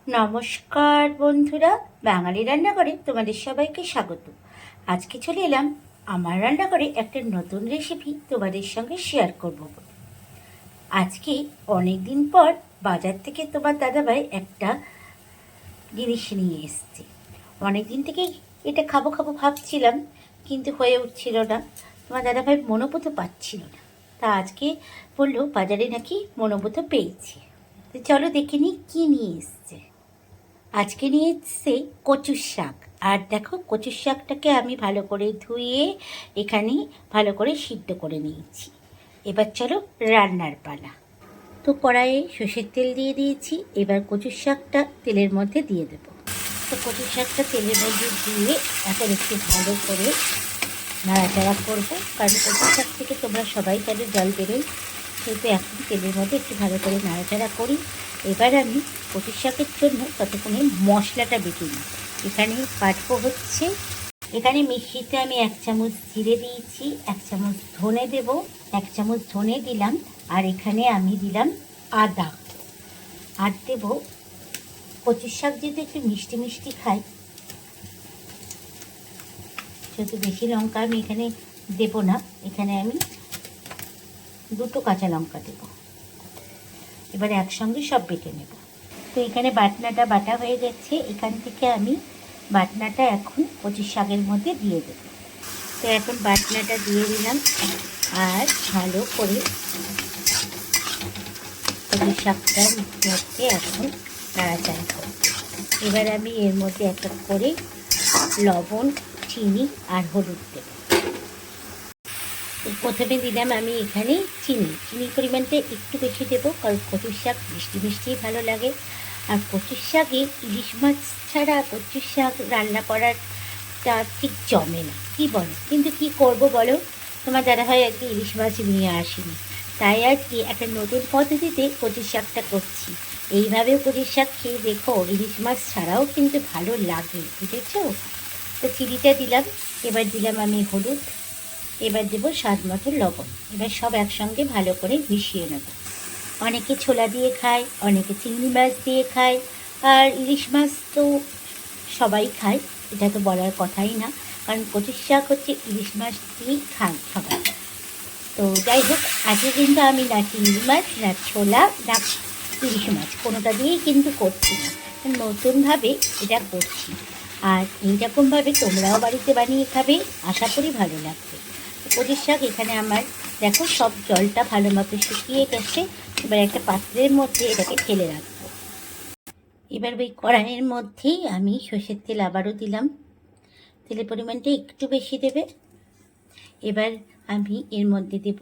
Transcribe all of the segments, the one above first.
নমস্কার বন্ধুরা, বাঙালি রান্নাঘরে তোমাদের সবাইকে স্বাগত। আজকে চলে এলাম আমার রান্নাঘরে একটা নতুন রেসিপি তোমাদের সঙ্গে শেয়ার করব। আজকে অনেক দিন পর বাজার থেকে তোমার দাদাভাই একটা জিনিস নিয়ে এসছে। অনেক দিন থেকেই এটা খাবো খাবো ভাবছিলাম, কিন্তু হয়ে উঠছিল না। তোমার দাদাভাই মনোপুত পাচ্ছিল না, তা আজকে বললো বাজারে নাকি মনোপুত পেয়েছে। তো চলো দেখে নিই কী নিয়ে এসছে। আজকে নিয়ে এসছে কচুর শাক। আর দেখো, কচুর শাকটাকে আমি ভালো করে ধুয়ে এখানে ভালো করে সিদ্ধ করে নিয়েছি। এবার চলো রান্নার পালা। তো কড়াইয়ে সর্ষের তেল দিয়ে দিয়েছি, এবার কচুর শাকটা তেলের মধ্যে দিয়ে দেব। তো কচুর শাকটা তেলের মধ্যে দিয়ে এখন একটু ভালো করে নাড়াচাড়া করবো, কারণ কচুর শাক থেকে তোমরা সবাই জানো জল বেরোয়, সেহেতু এখন তেলের মধ্যে একটু ভালো করে নাড়াচাড়া করি। এবার আমি কচুর শাকের জন্য ততক্ষণে মশলাটা বেটে নিই। এখানে বাটবো হচ্ছে, এখানে মিষ্টিতে আমি 1 চামচ জিরে দিয়েছি, 1 চামচ ধনে দেব, 1 চামচ ধনে দিলাম, আর এখানে আমি দিলাম আদা। আর দেব, কচুর শাক যেহেতু একটু মিষ্টি মিষ্টি খাই, সেহেতু বেশি লঙ্কা আমি এখানে দেব না। এখানে আমি 2 কাঁচা লঙ্কা দেব। এবার একসঙ্গে সব বেটে নেব। তো এখানে বাটনাটা বাটা হয়ে গেছে, এখান থেকে আমি বাটনাটা এখন কচুর শাকের মধ্যে দিয়ে দেব। তো এখন বাটনাটা দিয়ে দিলাম, আর ভালো করে কচুর শাকটার মধ্যে এখন নাড়াচাড়া করব। এবার আমি এর মধ্যে এক এক করে লবণ, চিনি আর হলুদ দেব। প্রথমে দিলাম আমি এখানে চিনির পরিমাণটা একটু বেশি দেবো, কারণ কচুর শাক মিষ্টি মিষ্টিই ভালো লাগে। আর কচুর শাকে ইলিশ মাছ ছাড়া কচুর শাক রান্না করাটা ঠিক জমে না, কী বলো? কিন্তু কি করব বলো, তোমার দাদাভাই আজকে ইলিশ মাছ নিয়ে আসেনি, তাই আজকে একটা নতুন পদ্ধতিতে কচুর শাকটা করছি। এইভাবেও কচুর শাক খেয়ে দেখো, ইলিশ মাছ ছাড়াও কিন্তু ভালো লাগে, বুঝেছো? তো চিনিটা দিলাম, এবার দিলাম আমি হলুদ, এবার দেবো স্বাদ মতো লবণ। এবার সব একসঙ্গে ভালো করে মিশিয়ে নেব। অনেকে ছোলা দিয়ে খায়, অনেকে চিংড়ি মাছ দিয়ে খায়, আর ইলিশ মাছ তো সবাই খায়, এটা তো বলার কথাই না, কারণ কচুর শাক হচ্ছে ইলিশ মাছ দিয়েই খায় সবাই। তো যাই হোক, আজকে কিন্তু আমি না চিংড়ি মাছ, না ছোলা, না ইলিশ মাছ কোনোটা দিয়েই কিন্তু করছি না, নতুনভাবে এটা করছি। আর এইরকমভাবে তোমরাও বাড়িতে বানিয়ে খাবে, আশা করি ভালো লাগবে। কচুর শাক এখানে আমার দেখো সব জলটা ভালো মতো শুকিয়ে গেছে। এবার একটা পাত্রের মধ্যে এটাকে ঢেলে রাখবো। এবার ওই কড়াইয়ের মধ্যেই আমি সর্ষের তেল আবারও দিলাম, তেলের পরিমাণটা একটু বেশি দেবে। এবার আমি এর মধ্যে দেব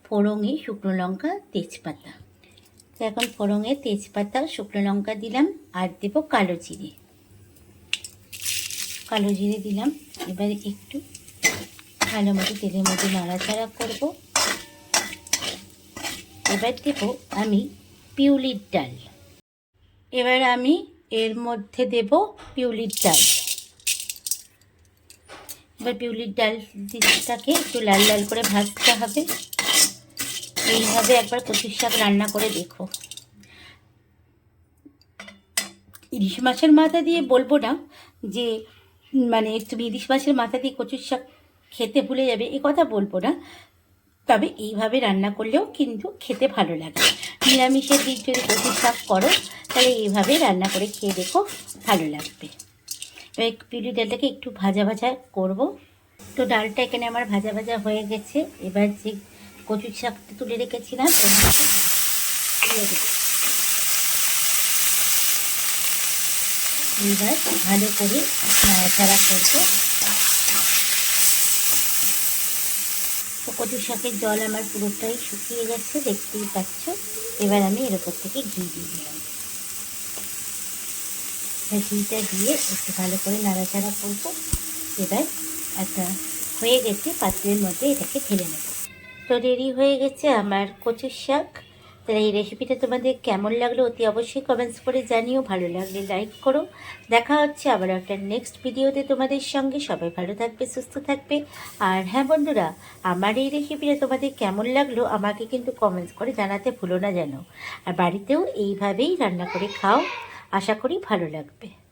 ফোড়নে শুকনো লঙ্কা, তেজপাতা। তো এখন ফোড়নে তেজপাতা, শুকনো লঙ্কা দিলাম, আর দেব কালো জিরে দিলাম। এবার একটু ভালো মতো তেলের মধ্যে নাড়াচাড়া করব। এবার দেব আমি পিউলির ডাল। এবার আমি এর মধ্যে দেব পিউলির ডাল। এবার পিউলির ডালটাকে একটু লাল লাল করে ভাজতে হবে। এইভাবে একবার কচুর শাক রান্না করে দেখো। ইলিশ মাছের মাথা দিয়ে বলবো না যে মানে তুমি ইলিশ মাছের মাথা দিয়ে কচুর শাক খেতে ভুলে যাবে, এ কথা বলবো না, তবে এইভাবে রান্না করলেও কিন্তু খেতে ভালো লাগে। নিরামিষের দিক যদি কচুর শাক করো, তাহলে এইভাবে রান্না করে খেয়ে দেখো, ভালো লাগবে। এবার পিউলি ডালটাকে একটু ভাজা ভাজা করব। তো ডালটা এখানে আমার ভাজা ভাজা হয়ে গেছে। এবার যে কচুর শাকটা তুলে রেখেছিলাম ওর মধ্যে দিয়ে দেবো। এবার ভালো করে নাড়াচাড়া করবো। তো কচুর শাকের জল আমার পুরোটাই শুকিয়ে গেছে, দেখতেই পাচ্ছ। এবার আমি এর ওপর থেকে ঘি দিয়ে দিলাম। ঘিটা দিয়ে একটু ভালো করে নাড়াচাড়া করবো। এবার একটা হয়ে গেছে, পাত্রের মধ্যে এটাকে ঢেলে নেব। তো রেডি হয়ে গেছে আমার কচুর শাক। তাহলে এই রেসিপিটা তোমাদের কেমন লাগলো অতি অবশ্যই কমেন্টস করে জানিও, ভালো লাগলে লাইক করো। দেখা হচ্ছে আবার একটা নেক্সট ভিডিওতে তোমাদের সঙ্গে। সবাই ভালো থাকবে, সুস্থ থাকবে। আর হ্যাঁ বন্ধুরা, আমার এই রেসিপিটা তোমাদের কেমন লাগলো আমাকে কিন্তু কমেন্টস করে জানাতে ভুলো না যেন। আর বাড়িতেও এইভাবেই রান্না করে খাও। আশা করি ভালো লাগবে।